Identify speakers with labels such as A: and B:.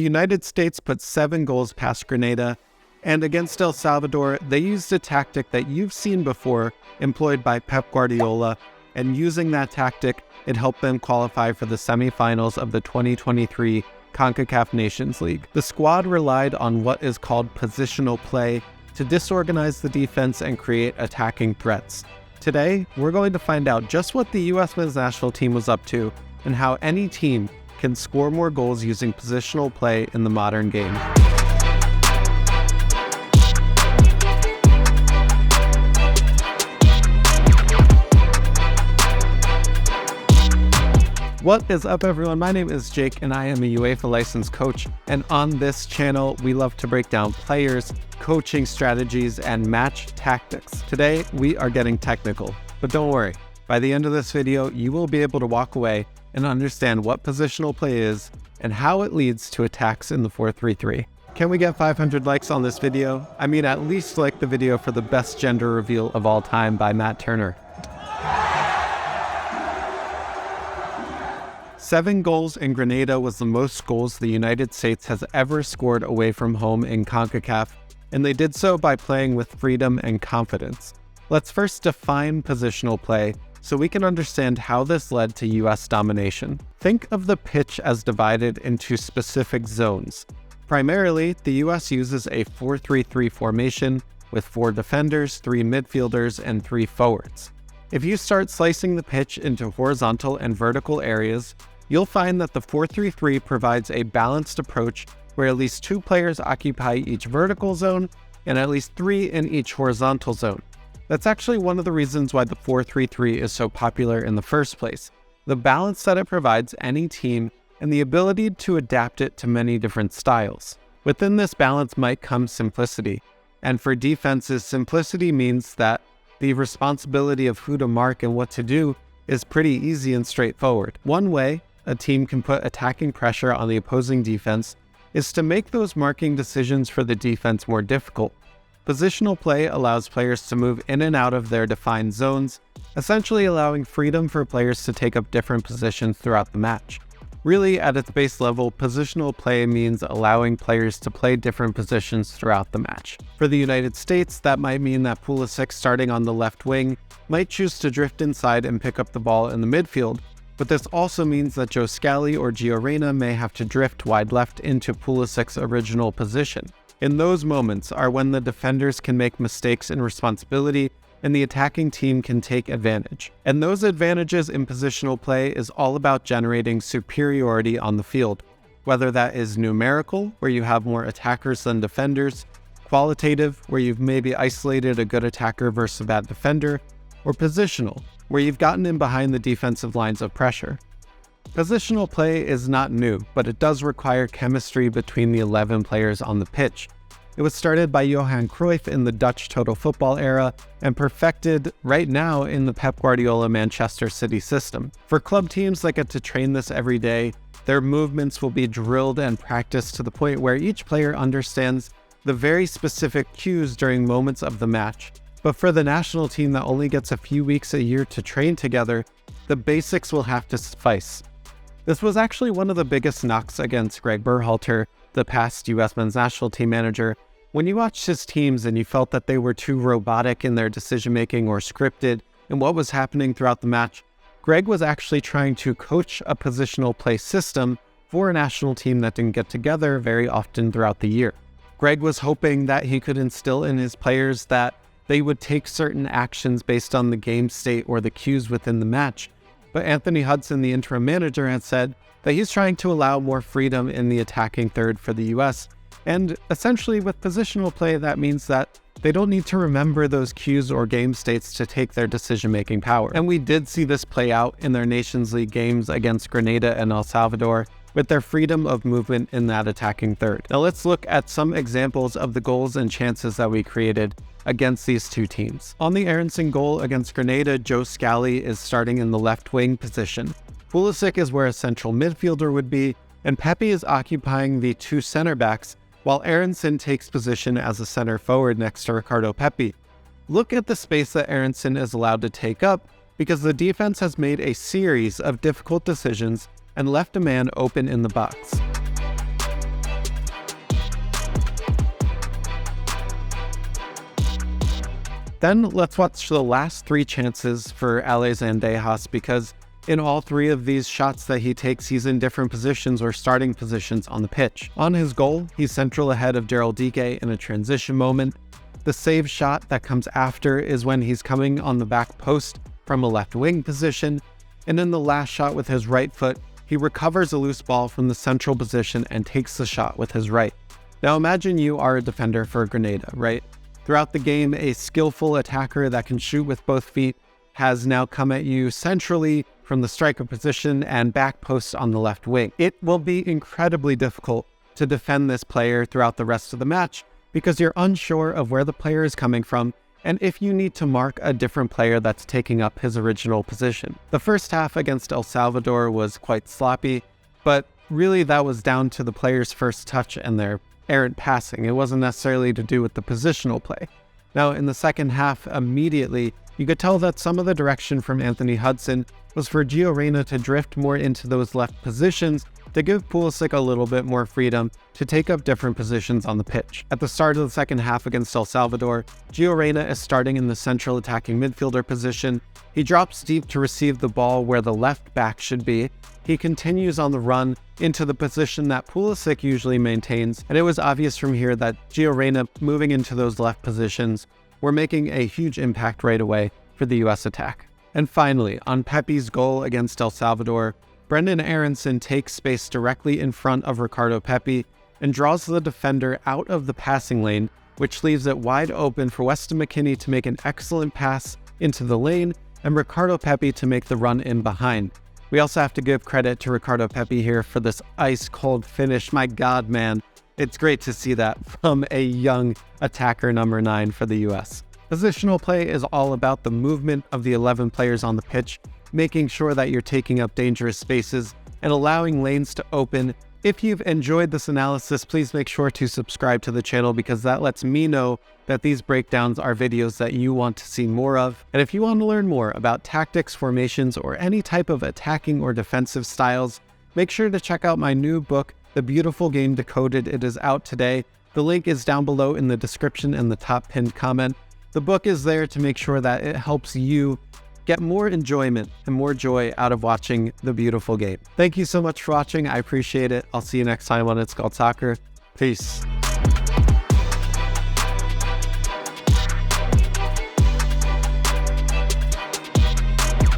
A: United States put 7 goals past Grenada, and against El Salvador, they used a tactic that you've seen before employed by Pep Guardiola, and using that tactic, it helped them qualify for the semifinals of the 2023 CONCACAF Nations League. The squad relied on what is called positional play to disorganize the defense and create attacking threats. Today, we're going to find out just what the US men's national team was up to and how any team can score more goals using positional play in the modern game. What is up, everyone? My name is Jake and I am a UEFA licensed coach, and on this channel we love to break down players, coaching strategies, and match tactics. Today we are getting technical, but don't worry, by the end of this video you will be able to walk away and understand what positional play is and how it leads to attacks in the 4-3-3. Can we get 500 likes on this video? I mean, at least like the video for the best gender reveal of all time by Matt Turner. 7 goals in Grenada was the most goals the United States has ever scored away from home in CONCACAF, and they did so by playing with freedom and confidence. Let's first define positional play so we can understand how this led to US domination. Think of the pitch as divided into specific zones. Primarily, the US uses a 4-3-3 formation with 4 defenders, 3 midfielders, and 3 forwards. If you start slicing the pitch into horizontal and vertical areas, you'll find that the 4-3-3 provides a balanced approach where at least 2 players occupy each vertical zone and at least 3 in each horizontal zone. That's actually one of the reasons why the 4-3-3 is so popular in the first place. The balance that it provides any team and the ability to adapt it to many different styles. Within this balance might come simplicity, and for defenses, simplicity means that the responsibility of who to mark and what to do is pretty easy and straightforward. One way a team can put attacking pressure on the opposing defense is to make those marking decisions for the defense more difficult. Positional play allows players to move in and out of their defined zones, essentially allowing freedom for players to take up different positions throughout the match. Really, at its base level, positional play means allowing players to play different positions throughout the match. For the United States, that might mean that Pulisic, starting on the left wing, might choose to drift inside and pick up the ball in the midfield, but this also means that Joe Scally or Gio Reyna may have to drift wide left into Pulisic's original position. In those moments are when the defenders can make mistakes in responsibility and the attacking team can take advantage. And those advantages in positional play is all about generating superiority on the field, whether that is numerical, where you have more attackers than defenders, qualitative, where you've maybe isolated a good attacker versus a bad defender, or positional, where you've gotten in behind the defensive lines of pressure. Positional play is not new, but it does require chemistry between the 11 players on the pitch. It was started by Johan Cruyff in the Dutch total football era and perfected right now in the Pep Guardiola Manchester City system. For club teams that get to train this every day, their movements will be drilled and practiced to the point where each player understands the very specific cues during moments of the match. But for the national team that only gets a few weeks a year to train together, the basics will have to suffice. This was actually one of the biggest knocks against Greg Berhalter, the past US men's national team manager. When you watched his teams and you felt that they were too robotic in their decision-making or scripted in what was happening throughout the match, Greg was actually trying to coach a positional play system for a national team that didn't get together very often throughout the year. Greg was hoping that he could instill in his players that they would take certain actions based on the game state or the cues within the match. But Anthony Hudson, the interim manager, had said that he's trying to allow more freedom in the attacking third for the US. And essentially with positional play, that means that they don't need to remember those cues or game states to take their decision-making power. And we did see this play out in their Nations League games against Grenada and El Salvador, with their freedom of movement in that attacking third. Now let's look at some examples of the goals and chances that we created against these two teams. On the Aronson goal against Grenada, Joe Scally is starting in the left wing position. Pulisic is where a central midfielder would be, and Pepe is occupying the 2 center backs, while Aronson takes position as a center forward next to Ricardo Pepi. Look at the space that Aronson is allowed to take up, because the defense has made a series of difficult decisions and left a man open in the box. Then let's watch the last 3 chances for Zendejas, because in all 3 of these shots that he takes, he's in different positions or starting positions on the pitch. On his goal, he's central ahead of Daryl Dike in a transition moment. The save shot that comes after is when he's coming on the back post from a left wing position. And in the last shot with his right foot, he recovers a loose ball from the central position and takes the shot with his right. Now imagine you are a defender for Grenada, right? Throughout the game, a skillful attacker that can shoot with both feet has now come at you centrally from the striker position and back post on the left wing. It will be incredibly difficult to defend this player throughout the rest of the match because you're unsure of where the player is coming from and if you need to mark a different player that's taking up his original position. The first half against El Salvador was quite sloppy, but really that was down to the player's first touch and their errant passing. It wasn't necessarily to do with the positional play. Now in the second half, immediately, you could tell that some of the direction from Anthony Hudson was for Gio Reyna to drift more into those left positions to give Pulisic a little bit more freedom to take up different positions on the pitch. At the start of the second half against El Salvador, Gio Reyna is starting in the central attacking midfielder position. He drops deep to receive the ball where the left back should be. He continues on the run into the position that Pulisic usually maintains, and it was obvious from here that Gio Reyna moving into those left positions were making a huge impact right away for the US attack. And finally, on Pepe's goal against El Salvador, Brendan Aronson takes space directly in front of Ricardo Pepe and draws the defender out of the passing lane, which leaves it wide open for Weston McKennie to make an excellent pass into the lane and Ricardo Pepe to make the run in behind. We also have to give credit to Ricardo Pepe here for this ice-cold finish. My God, man, it's great to see that from a young attacker number 9 for the US. Positional play is all about the movement of the 11 players on the pitch, making sure that you're taking up dangerous spaces and allowing lanes to open. If you've enjoyed this analysis, please make sure to subscribe to the channel because that lets me know that these breakdowns are videos that you want to see more of. And if you want to learn more about tactics, formations, or any type of attacking or defensive styles, make sure to check out my new book, The Beautiful Game Decoded. It is out today. The link is down below in the description and the top pinned comment. The book is there to make sure that it helps you get more enjoyment and more joy out of watching the beautiful game. Thank you so much for watching. I appreciate it. I'll see you next time on It's Called Soccer. Peace.